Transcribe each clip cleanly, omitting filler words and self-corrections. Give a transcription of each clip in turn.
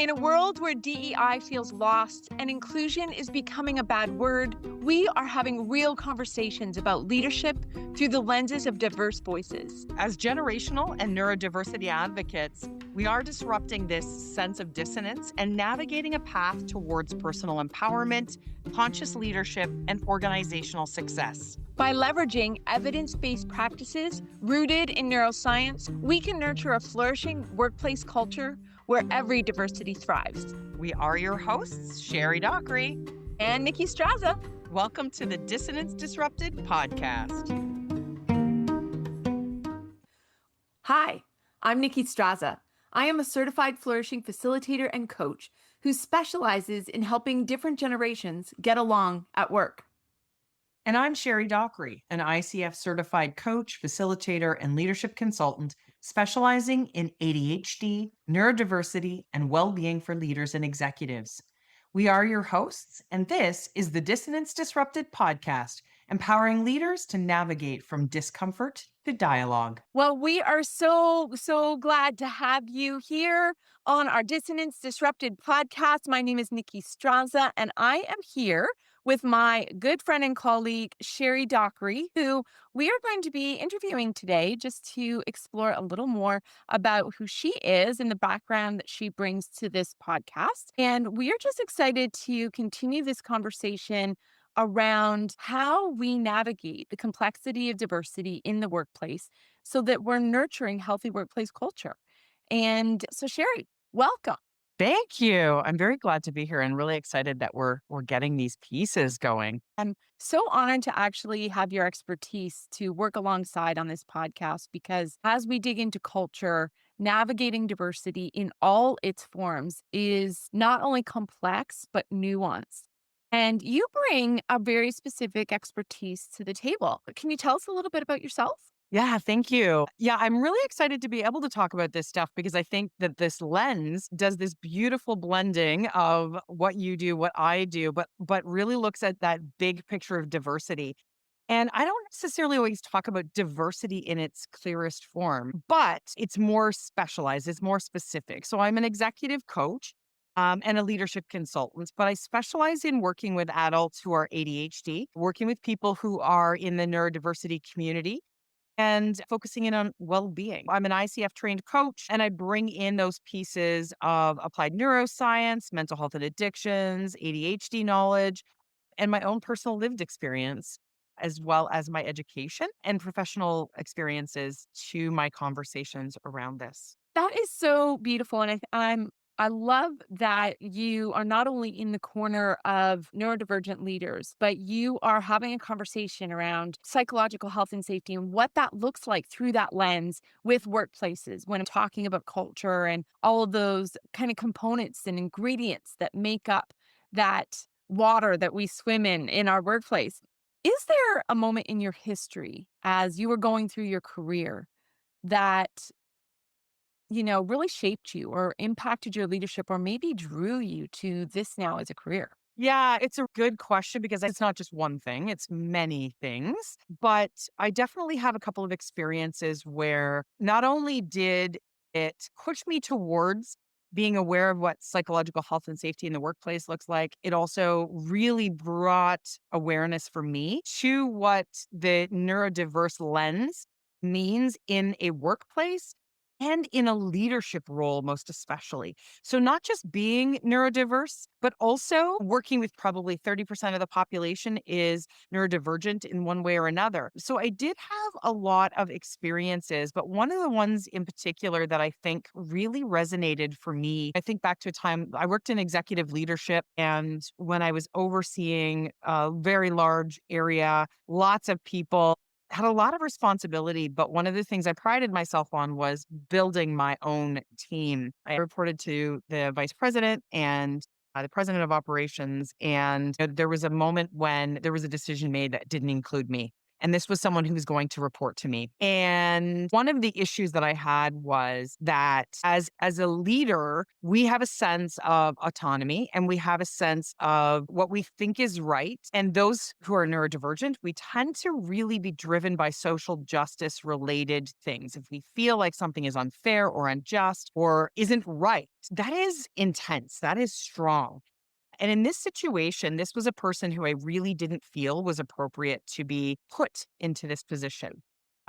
In a world where DEI feels lost and inclusion is becoming a bad word, we are having real conversations about leadership through the lenses of diverse voices. As generational and neurodiversity advocates, we are disrupting this sense of dissonance and navigating a path towards personal empowerment, conscious leadership, and organizational success. By leveraging evidence-based practices rooted in neuroscience, we can nurture a flourishing workplace culture where every diversity thrives. We are your hosts, Sherri Dockree and Nicki Straza. Welcome to the Dissonance Disrupted podcast. Hi, I'm Nicki Straza. I am a certified flourishing facilitator and coach who specializes in helping different generations get along at work. And I'm Sherri Dockree, an ICF certified coach, facilitator, and leadership consultant specializing in ADHD, neurodiversity, and well-being for leaders and executives. We are your hosts, and this is the Dissonance Disrupted podcast, empowering leaders to navigate from discomfort to dialogue. Well, we are so glad to have you here on our Dissonance Disrupted podcast. My name is Nicki Straza, and I am here with my good friend and colleague, Sherri Dockree, who we are going to be interviewing today just to explore a little more about who she is and the background that she brings to this podcast. And we are just excited to continue this conversation around how we navigate the complexity of diversity in the workplace so that we're nurturing healthy workplace culture. And so, Sherri, welcome. Thank you. I'm very glad to be here and really excited that we're getting these pieces going. I'm so honored to actually have your expertise to work alongside on this podcast, because as we dig into culture, navigating diversity in all its forms is not only complex, but nuanced. And you bring a very specific expertise to the table. Can you tell us a little bit about yourself? Yeah, thank you. Yeah, I'm really excited to be able to talk about this stuff because I think that this lens does this beautiful blending of what you do, what I do, but really looks at that big picture of diversity. And I don't necessarily always talk about diversity in its clearest form, but it's more specialized, it's more specific. So I'm an executive coach and a leadership consultant, but I specialize in working with adults who are ADHD, working with people who are in the neurodiversity community, and focusing in on well-being. I'm an ICF trained coach, and I bring in those pieces of applied neuroscience, mental health and addictions, ADHD knowledge, and my own personal lived experience, as well as my education and professional experiences to my conversations around this. That is so beautiful. And I love that you are not only in the corner of neurodivergent leaders, but you are having a conversation around psychological health and safety and what that looks like through that lens with workplaces when I'm talking about culture and all of those kind of components and ingredients that make up that water that we swim in our workplace. Is there a moment in your history as you were going through your career that really shaped you or impacted your leadership or maybe drew you to this now as a career? Yeah, it's a good question because it's not just one thing, it's many things. But I definitely have a couple of experiences where not only did it push me towards being aware of what psychological health and safety in the workplace looks like, it also really brought awareness for me to what the neurodiverse lens means in a workplace and in a leadership role, most especially. So not just being neurodiverse, but also working with probably 30% of the population is neurodivergent in one way or another. So I did have a lot of experiences, but one of the ones in particular that I think really resonated for me, I think back to a time I worked in executive leadership, and when I was overseeing a very large area, lots of people, had a lot of responsibility, but one of the things I prided myself on was building my own team. I reported to the vice president and the president of operations, and there was a moment when there was a decision made that didn't include me. And this was someone who was going to report to me. And one of the issues that I had was that as a leader, we have a sense of autonomy and we have a sense of what we think is right. And those who are neurodivergent, we tend to really be driven by social justice related things. If we feel like something is unfair or unjust or isn't right, that is intense. That is strong. And in this situation, this was a person who I really didn't feel was appropriate to be put into this position.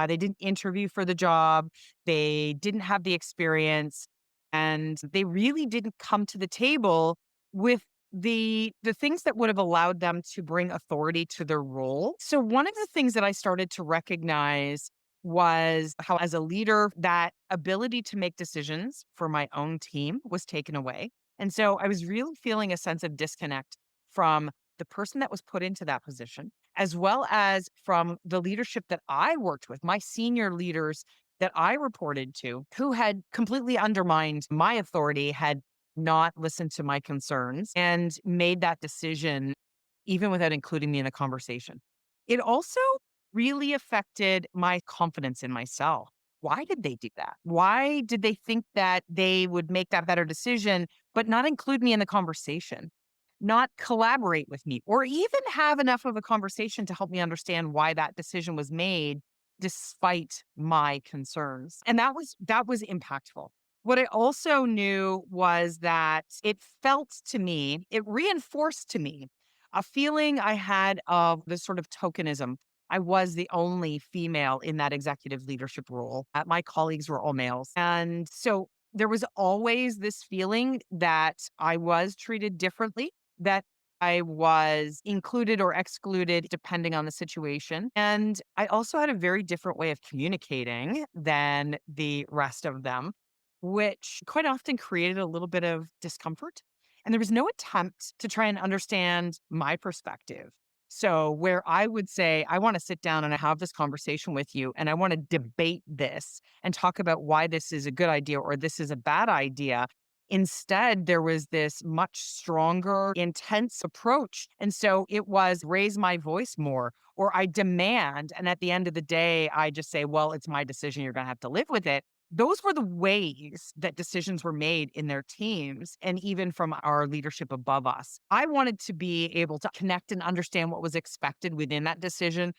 They didn't interview for the job, they didn't have the experience, and they really didn't come to the table with the things that would have allowed them to bring authority to their role. So one of the things that I started to recognize was how as a leader that ability to make decisions for my own team was taken away. And so I was really feeling a sense of disconnect from the person that was put into that position, as well as from the leadership that I worked with, my senior leaders that I reported to, who had completely undermined my authority, had not listened to my concerns, and made that decision even without including me in the conversation. It also really affected my confidence in myself. Why did they do that? Why did they think that they would make that better decision, but not include me in the conversation, not collaborate with me, or even have enough of a conversation to help me understand why that decision was made despite my concerns? And that was impactful. What I also knew was that it felt to me, it reinforced to me a feeling I had of this sort of tokenism. I was the only female in that executive leadership role. My colleagues were all males. And so there was always this feeling that I was treated differently, that I was included or excluded depending on the situation. And I also had a very different way of communicating than the rest of them, which quite often created a little bit of discomfort. And there was no attempt to try and understand my perspective. So, where I would say, I want to sit down and have this conversation with you, and I want to debate this and talk about why this is a good idea or this is a bad idea. Instead, there was this much stronger, intense approach. And so it was raise my voice more, or I demand. And at the end of the day, I just say, well, it's my decision. You're going to have to live with it. Those were the ways that decisions were made in their teams and even from our leadership above us. I wanted to be able to connect and understand what was expected within that decision,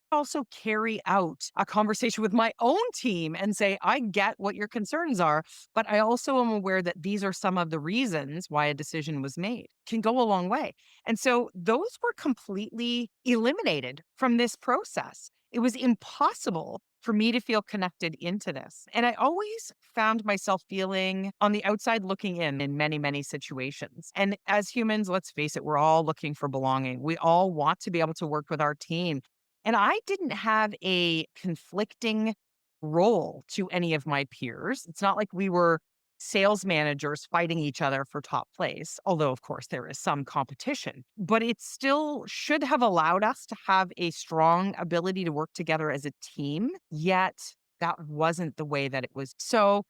also carry out a conversation with my own team and say, I get what your concerns are, but I also am aware that these are some of the reasons why a decision was made. Can go a long way. And so those were completely eliminated from this process. It was impossible for me to feel connected into this. And I always found myself feeling on the outside looking in many, many situations. And as humans, let's face it, we're all looking for belonging. We all want to be able to work with our team. And I didn't have a conflicting role to any of my peers. It's not like we were sales managers fighting each other for top place, although, of course, there is some competition. But it still should have allowed us to have a strong ability to work together as a team, yet that wasn't the way that it was. So,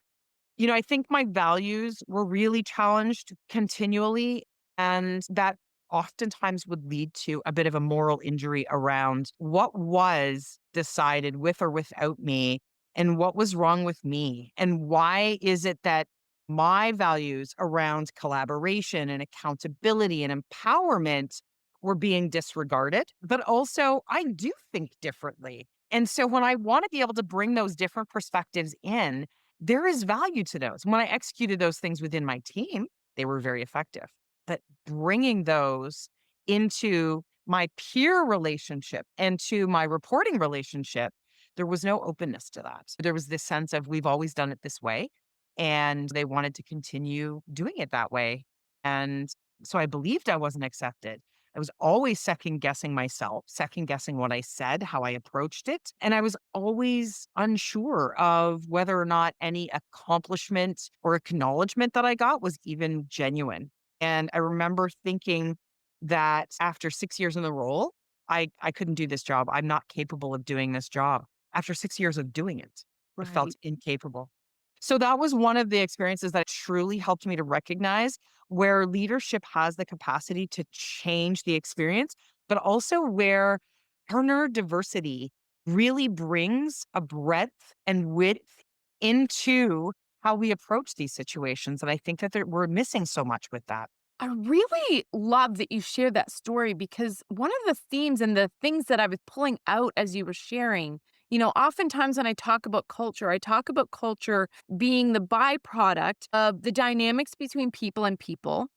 I think my values were really challenged continually, and that oftentimes would lead to a bit of a moral injury around what was decided with or without me and what was wrong with me. And why is it that my values around collaboration and accountability and empowerment were being disregarded? But also, I do think differently. And so when I want to be able to bring those different perspectives in, there is value to those. When I executed those things within my team, they were very effective. But bringing those into my peer relationship and to my reporting relationship, there was no openness to that. There was this sense of we've always done it this way, and they wanted to continue doing it that way. And so I believed I wasn't accepted. I was always second guessing myself, second guessing what I said, how I approached it. And I was always unsure of whether or not any accomplishment or acknowledgement that I got was even genuine. And I remember thinking that after 6 years in the role, I couldn't do this job. I'm not capable of doing this job. After 6 years of doing it, I felt Right. incapable. So that was one of the experiences that truly helped me to recognize where leadership has the capacity to change the experience, but also where our neurodiversity really brings a breadth and width into how we approach these situations. And I think that we're missing so much with that. I really love that you shared that story because one of the themes and the things that I was pulling out as you were sharing, oftentimes when I talk about culture being the byproduct of the dynamics between people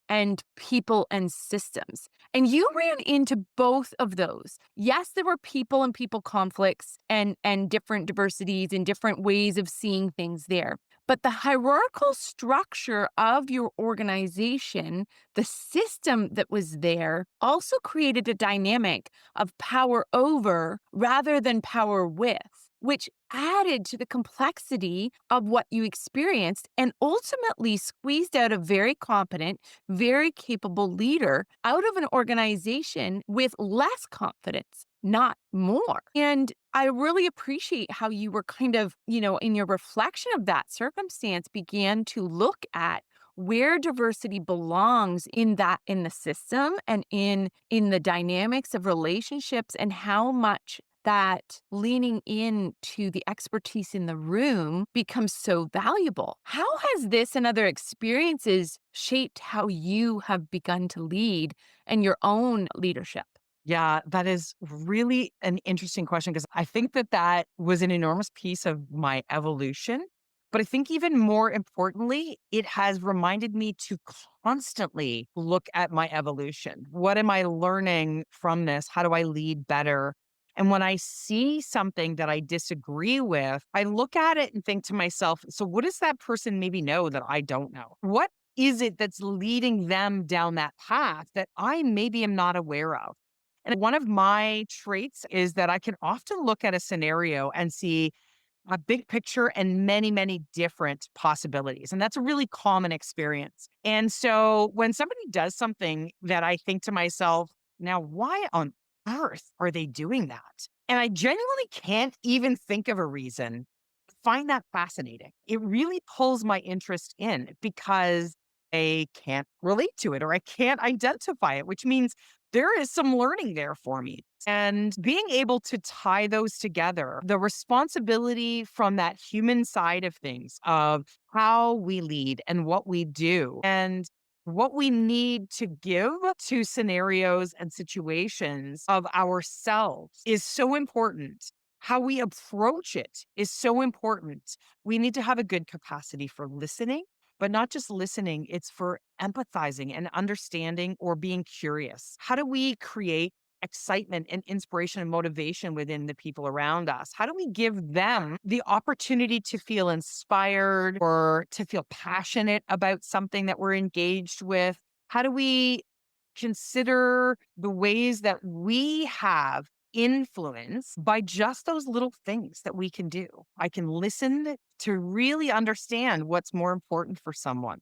and systems. And you ran into both of those. Yes, there were people and people conflicts and different diversities and different ways of seeing things there. But the hierarchical structure of your organization, the system that was there, also created a dynamic of power over rather than power with, which added to the complexity of what you experienced and ultimately squeezed out a very competent, very capable leader out of an organization with less confidence, not more. And I really appreciate how you were kind of, in your reflection of that circumstance, began to look at where diversity belongs in the system and in the dynamics of relationships and how much that leaning into the expertise in the room becomes so valuable. How has this and other experiences shaped how you have begun to lead and your own leadership? Yeah, that is really an interesting question because I think that that was an enormous piece of my evolution. But I think even more importantly, it has reminded me to constantly look at my evolution. What am I learning from this? How do I lead better? And when I see something that I disagree with, I look at it and think to myself, so what does that person maybe know that I don't know? What is it that's leading them down that path that I maybe am not aware of? And one of my traits is that I can often look at a scenario and see a big picture and many, many different possibilities. And that's a really common experience. And so when somebody does something that I think to myself, now, why on earth are they doing that? And I genuinely can't even think of a reason. Find that fascinating. It really pulls my interest in because I can't relate to it or I can't identify it, which means there is some learning there for me. And being able to tie those together, the responsibility from that human side of things, of how we lead and what we do, and what we need to give to scenarios and situations of ourselves is so important. How we approach it is so important. We need to have a good capacity for listening, but not just listening, it's for empathizing and understanding or being curious. How do we create excitement and inspiration and motivation within the people around us? How do we give them the opportunity to feel inspired or to feel passionate about something that we're engaged with? How do we consider the ways that we have influence by just those little things that we can do? I can listen to really understand what's more important for someone.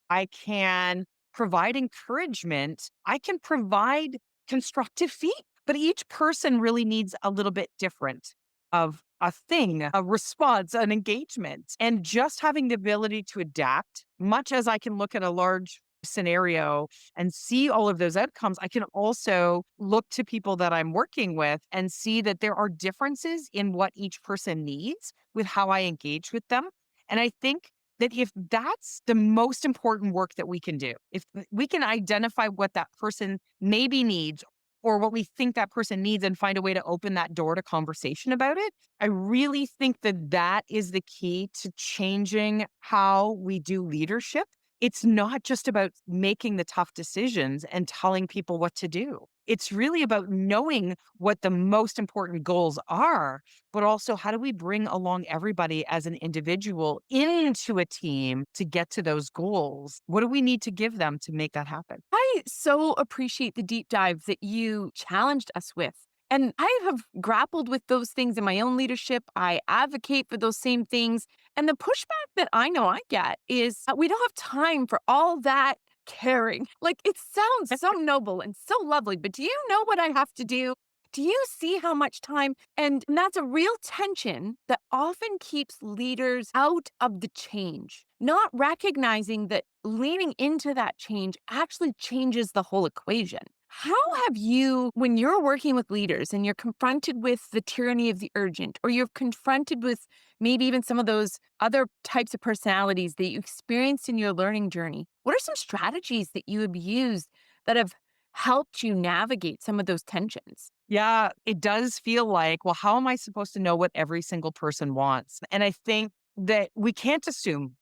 I can provide encouragement. I can provide constructive feedback, but each person really needs a little bit different of a thing, a response, an engagement, and just having the ability to adapt, much as I can look at a large scenario and see all of those outcomes, I can also look to people that I'm working with and see that there are differences in what each person needs with how I engage with them. And I think that if that's the most important work that we can do, if we can identify what that person maybe needs or what we think that person needs and find a way to open that door to conversation about it, I really think that that is the key to changing how we do leadership. It's not just about making the tough decisions and telling people what to do. It's really about knowing what the most important goals are, but also how do we bring along everybody as an individual into a team to get to those goals? What do we need to give them to make that happen? I so appreciate the deep dive that you challenged us with. And I have grappled with those things in my own leadership. I advocate for those same things. And the pushback that I know I get is we don't have time for all that caring. Like it sounds so noble and so lovely, but do you know what I have to do? Do you see how much time? And that's a real tension that often keeps leaders out of the change, not recognizing that leaning into that change actually changes the whole equation. How have you, when you're working with leaders and you're confronted with the tyranny of the urgent, or you're confronted with maybe even some of those other types of personalities that you experienced in your learning journey, what are some strategies that you have used that have helped you navigate some of those tensions? Yeah, it does feel like, well, how am I supposed to know what every single person wants? And I think that we can't assume.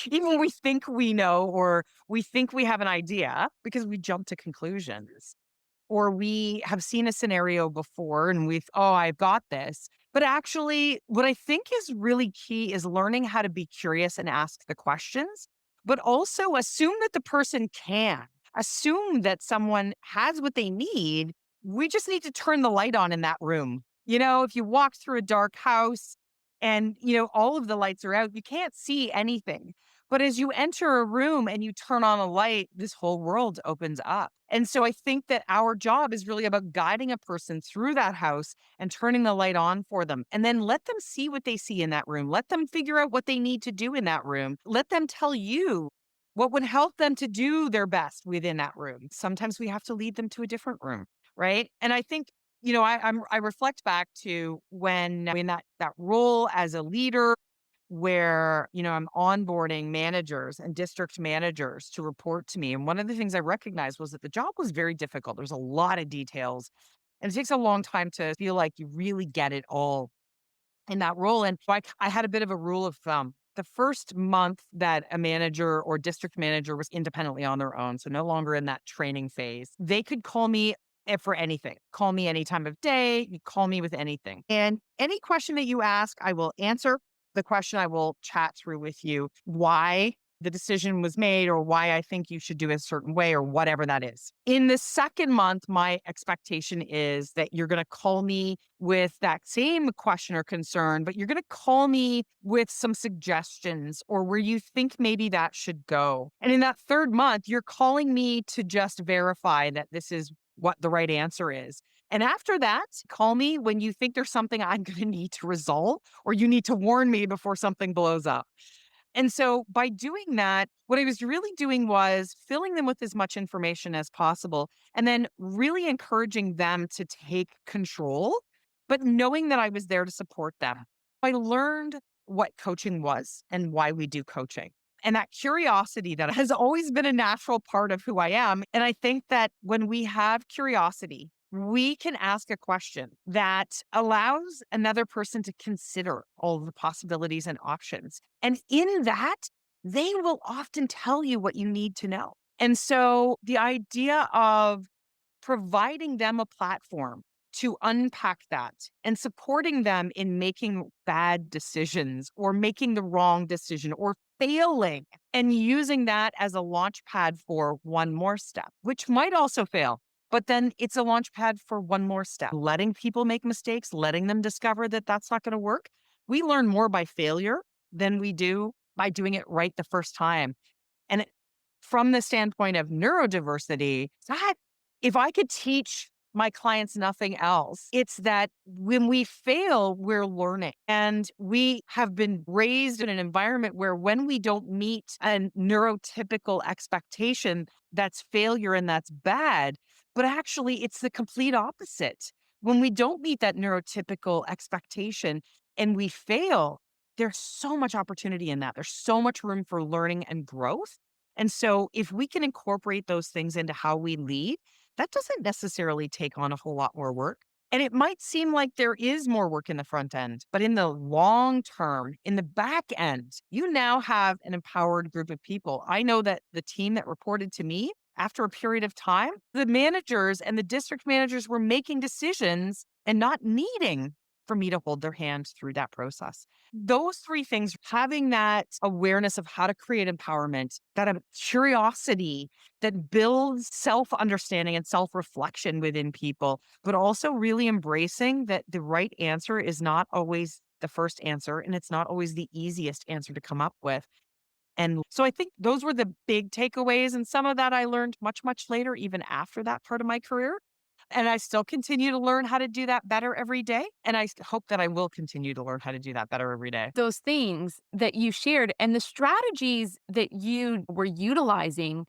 Even we think we know or we think we have an idea because we jump to conclusions or we have seen a scenario before and oh, I've got this. But actually, what I think is really key is learning how to be curious and ask the questions, but also assume that the person can. Assume that someone has what they need. We just need to turn the light on in that room. If you walk through a dark house and, all of the lights are out, you can't see anything. But as you enter a room and you turn on a light, this whole world opens up. And so I think that our job is really about guiding a person through that house and turning the light on for them. And then let them see what they see in that room. Let them figure out what they need to do in that room. Let them tell you what would help them to do their best within that room. Sometimes we have to lead them to a different room, right? And I think I reflect back to when in that role as a leader where, I'm onboarding managers and district managers to report to me. And one of the things I recognized was that the job was very difficult. There's a lot of details and it takes a long time to feel like you really get it all in that role. And so I had a bit of a rule of thumb. The first month that a manager or district manager was independently on their own, so no longer in that training phase, they could call me for anything. Call me any time of day. You call me with anything. And any question that you ask, I will answer. The question I will chat through with you why the decision was made or why I think you should do it a certain way or whatever that is. In the second month, my expectation is that you're going to call me with that same question or concern, but you're going to call me with some suggestions or where you think maybe that should go. And in that third month, you're calling me to just verify that this is what the right answer is. And after that, call me when you think there's something I'm going to need to resolve or you need to warn me before something blows up. And so by doing that, what I was really doing was filling them with as much information as possible and then really encouraging them to take control, but knowing that I was there to support them. I learned what coaching was and why we do coaching. And that curiosity that has always been a natural part of who I am. And I think that when we have curiosity, we can ask a question that allows another person to consider all the possibilities and options. And in that, they will often tell you what you need to know. And so the idea of providing them a platform to unpack that and supporting them in making bad decisions or making the wrong decision or failing and using that as a launch pad for one more step, which might also fail. But then it's a launch pad for one more step, letting people make mistakes, letting them discover that that's not going to work. We learn more by failure than we do by doing it right the first time. And from the standpoint of neurodiversity, that if I could teach my clients nothing else, it's that when we fail, we're learning. And we have been raised in an environment where when we don't meet a neurotypical expectation, that's failure and that's bad. But actually, it's the complete opposite. When we don't meet that neurotypical expectation and we fail, there's so much opportunity in that. There's so much room for learning and growth. And so if we can incorporate those things into how we lead, that doesn't necessarily take on a whole lot more work. And it might seem like there is more work in the front end, but in the long term, in the back end, you now have an empowered group of people. I know that the team that reported to me after a period of time, the managers and the district managers were making decisions and not needing for me to hold their hand through that process. Those three things, having that awareness of how to create empowerment, that curiosity that builds self-understanding and self-reflection within people, but also really embracing that the right answer is not always the first answer and it's not always the easiest answer to come up with. And so I think those were the big takeaways. And some of that I learned much, much later, even after that part of my career. And I still continue to learn how to do that better every day. And I hope that I will continue to learn how to do that better every day. Those things that you shared and the strategies that you were utilizing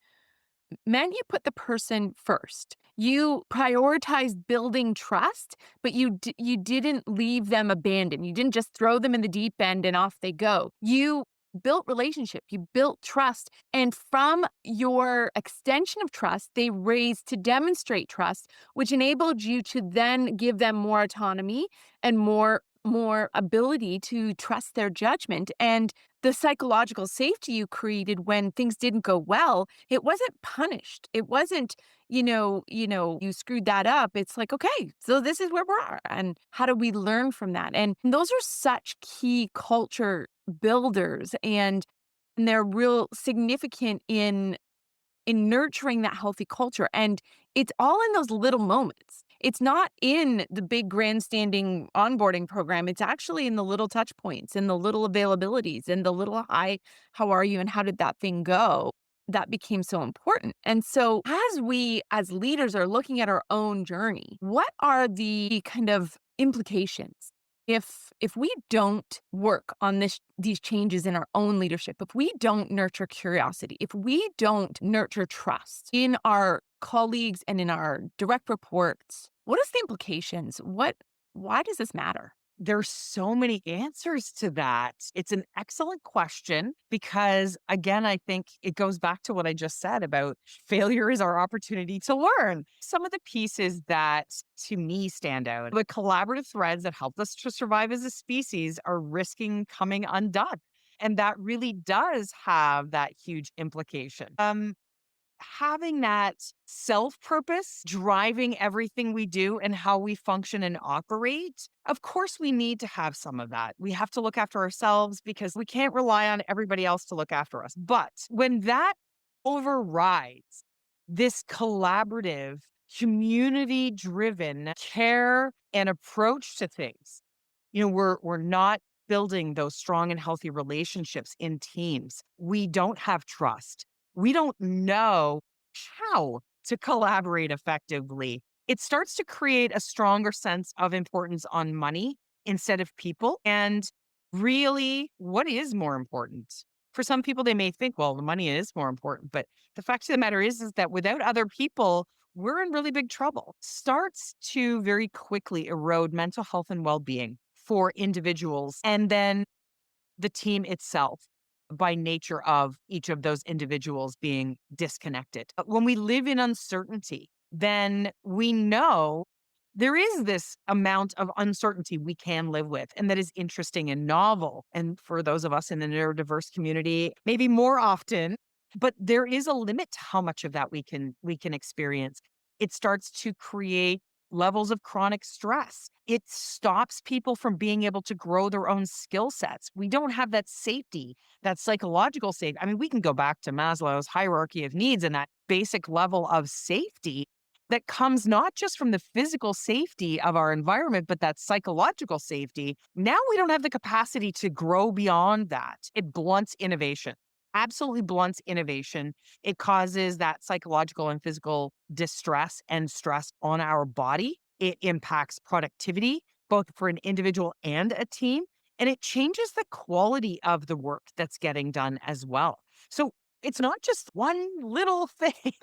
meant you put the person first. You prioritized building trust, but you didn't leave them abandoned. You didn't just throw them in the deep end and off they go. You built relationship, you built trust, and from your extension of trust, they raised to demonstrate trust, which enabled you to then give them more autonomy and more ability to trust their judgment. And the psychological safety you created when things didn't go well, it wasn't punished. It wasn't, you screwed that up. It's like, okay, so this is where we are. And how do we learn from that? And those are such key culture builders, and they're real significant in nurturing that healthy culture. And it's all in those little moments. It's not in the big grandstanding onboarding program. It's actually in the little touch points and the little availabilities and the little hi, how are you? And how did that thing go? That became so important. And so as we as leaders are looking at our own journey, what are the kind of implications if we don't work on these changes in our own leadership, if we don't nurture curiosity, if we don't nurture trust in our colleagues and in our direct reports, what is the implications? Why does this matter? There's so many answers to that. It's an excellent question because, again, I think it goes back to what I just said about failure is our opportunity to learn. Some of the pieces that to me stand out, the collaborative threads that helped us to survive as a species are risking coming undone. And that really does have that huge implication. Having that self purpose driving everything we do and how we function and operate, of course, we need to have some of that. We have to look after ourselves because we can't rely on everybody else to look after us. But when that overrides this collaborative, community driven care and approach to things, we're not building those strong and healthy relationships in teams. We don't have trust. We don't know how to collaborate effectively. It starts to create a stronger sense of importance on money instead of people. And really, what is more important? For some people, they may think, well, the money is more important. But the fact of the matter is that without other people, we're in really big trouble. Starts to very quickly erode mental health and well-being for individuals and then the team itself by nature of each of those individuals being disconnected. When we live in uncertainty, then we know there is this amount of uncertainty we can live with, and that is interesting and novel. And for those of us in the neurodiverse community, maybe more often, but there is a limit to how much of that we can experience. It starts to create levels of chronic stress. It stops people from being able to grow their own skill sets. We don't have that safety, that psychological safety. I mean, we can go back to Maslow's hierarchy of needs and that basic level of safety that comes not just from the physical safety of our environment, but that psychological safety. Now we don't have the capacity to grow beyond that. It blunts innovation. Absolutely blunts innovation. It causes that psychological and physical distress and stress on our body. It impacts productivity, both for an individual and a team. And it changes the quality of the work that's getting done as well. So it's not just one little thing.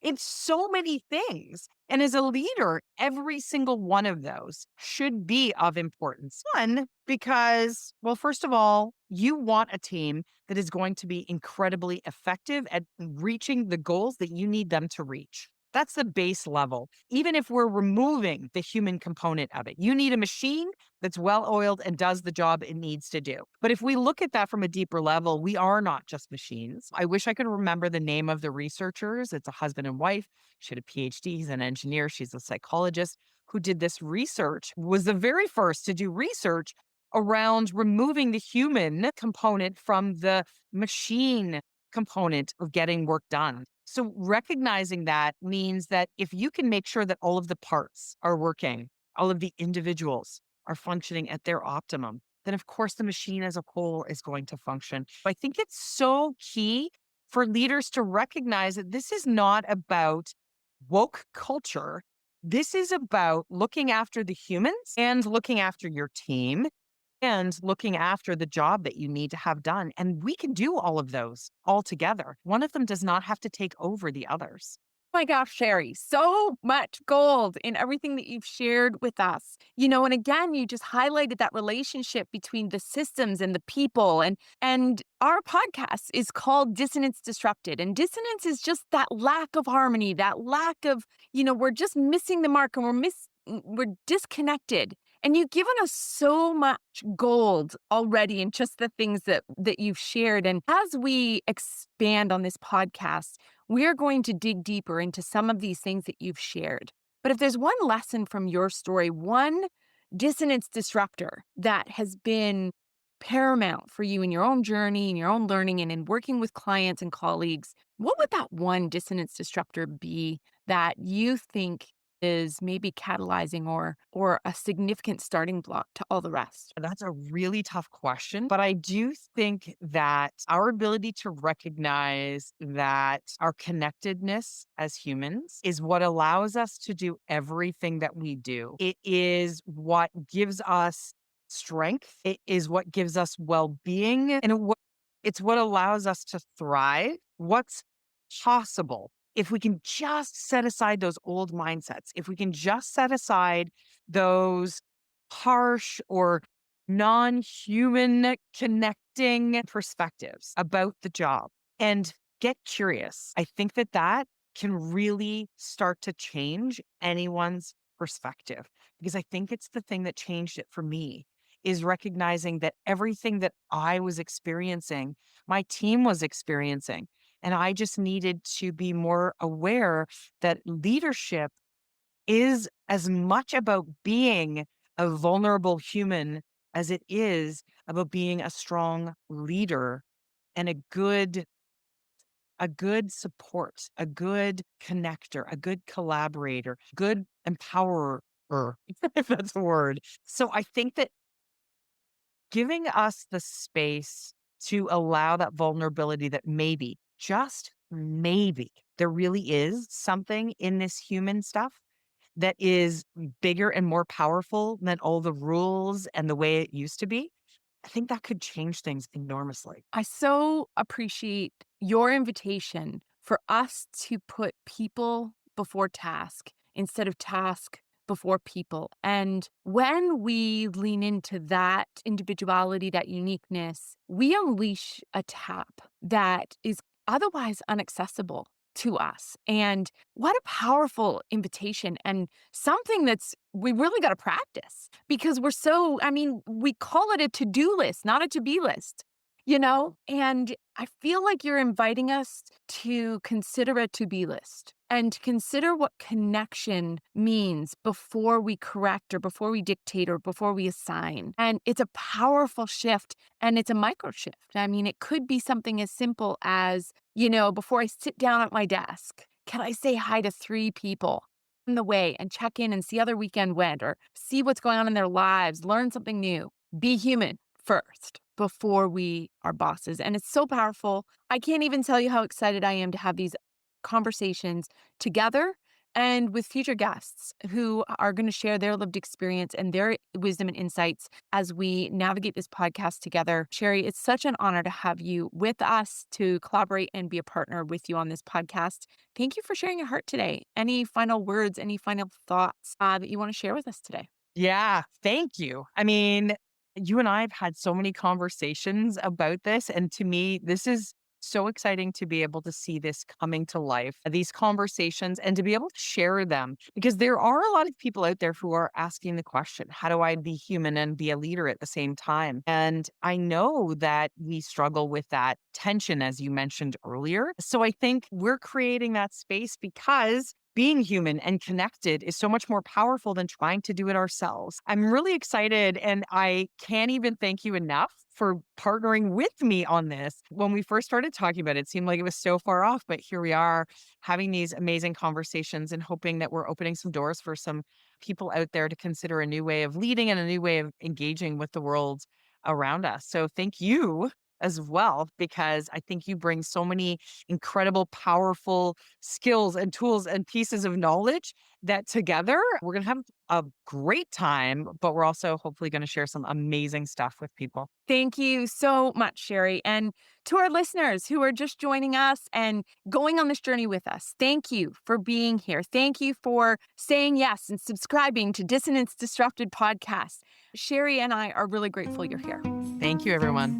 It's so many things. And as a leader, every single one of those should be of importance. One, because, well, first of all, you want a team that is going to be incredibly effective at reaching the goals that you need them to reach. That's the base level. Even if we're removing the human component of it, you need a machine that's well oiled and does the job it needs to do. But if we look at that from a deeper level, we are not just machines. I wish I could remember the name of the researchers. It's a husband and wife. She had a PhD. He's an engineer. She's a psychologist who did this research, was the very first to do research around removing the human component from the machine component of getting work done. So recognizing that means that if you can make sure that all of the parts are working, all of the individuals are functioning at their optimum, then of course the machine as a whole is going to function. I think it's so key for leaders to recognize that this is not about woke culture. This is about looking after the humans and looking after your team and looking after the job that you need to have done. And we can do all of those all together. One of them does not have to take over the others. My gosh, Sherri, so much gold in everything that you've shared with us. And again, you just highlighted that relationship between the systems and the people. And our podcast is called Dissonance Disrupted. And dissonance is just that lack of harmony, that lack of, we're just missing the mark and we're disconnected. And you've given us so much gold already in just the things that you've shared. And as we expand on this podcast, we're going to dig deeper into some of these things that you've shared. But if there's one lesson from your story, one dissonance disruptor that has been paramount for you in your own journey, in your own learning, and in working with clients and colleagues, what would that one dissonance disruptor be that you think is maybe catalyzing or a significant starting block to all the rest? That's a really tough question, but I do think that our ability to recognize that our connectedness as humans is what allows us to do everything that we do. It is what gives us strength. It is what gives us well-being, and it's what allows us to thrive. What's possible if we can just set aside those old mindsets, if we can just set aside those harsh or non-human connecting perspectives about the job and get curious, I think that that can really start to change anyone's perspective, because I think it's the thing that changed it for me, is recognizing that everything that I was experiencing, my team was experiencing. And I just needed to be more aware that leadership is as much about being a vulnerable human as it is about being a strong leader and a good support, a good connector, a good collaborator, good empowerer, if that's a word. So I think that giving us the space to allow that vulnerability, that maybe, just maybe, there really is something in this human stuff that is bigger and more powerful than all the rules and the way it used to be. I think that could change things enormously. I so appreciate your invitation for us to put people before task instead of task before people. And when we lean into that individuality, that uniqueness, we unleash a tap that is otherwise inaccessible to us. And what a powerful invitation, and something we really got to practice, because we call it a to-do list, not a to-be list. And I feel like you're inviting us to consider a to-be list and to consider what connection means before we correct or before we dictate or before we assign. And it's a powerful shift, and it's a micro shift. It could be something as simple as, before I sit down at my desk, can I say hi to 3 people on the way and check in and see how their weekend went, or see what's going on in their lives, learn something new, be human first before we are bosses. And it's so powerful. I can't even tell you how excited I am to have these conversations together and with future guests who are going to share their lived experience and their wisdom and insights as we navigate this podcast together. Sherri, it's such an honor to have you with us, to collaborate and be a partner with you on this podcast. Thank you for sharing your heart today. Any final words, any final thoughts that you want to share with us today? Yeah, thank you. You and I have had so many conversations about this. And to me, this is so exciting to be able to see this coming to life, these conversations, and to be able to share them, because there are a lot of people out there who are asking the question, how do I be human and be a leader at the same time? And I know that we struggle with that tension, as you mentioned earlier. So I think we're creating that space because being human and connected is so much more powerful than trying to do it ourselves. I'm really excited, and I can't even thank you enough for partnering with me on this. When we first started talking about it, it seemed like it was so far off, but here we are having these amazing conversations and hoping that we're opening some doors for some people out there to consider a new way of leading and a new way of engaging with the world around us. So thank you as well, because I think you bring so many incredible, powerful skills and tools and pieces of knowledge that together we're going to have a great time, but we're also hopefully going to share some amazing stuff with people. Thank you so much, Sherri. And to our listeners who are just joining us and going on this journey with us, thank you for being here. Thank you for saying yes and subscribing to Dissonance Disrupted podcast. Sherri and I are really grateful you're here. Thank you, everyone.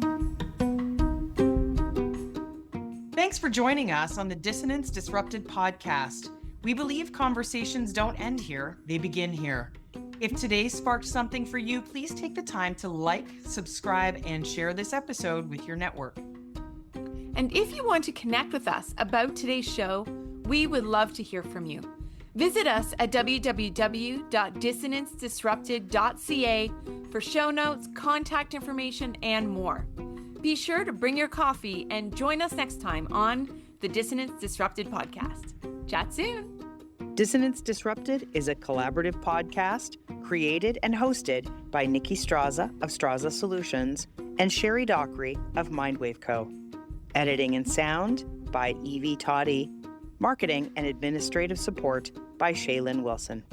Thanks for joining us on the Dissonance Disrupted podcast. We believe conversations don't end here, they begin here. If today sparked something for you, please take the time to like, subscribe, and share this episode with your network. And if you want to connect with us about today's show, we would love to hear from you. Visit us at www.dissonancedisrupted.ca for show notes, contact information, and more. Be sure to bring your coffee and join us next time on the Dissonance Disrupted podcast. Chat soon. Dissonance Disrupted is a collaborative podcast created and hosted by Nicki Straza of Straza Solutions and Sherri Dockree of Mindwave Co. Editing and sound by Evie Toddy. Marketing and administrative support by Shaylin Wilson.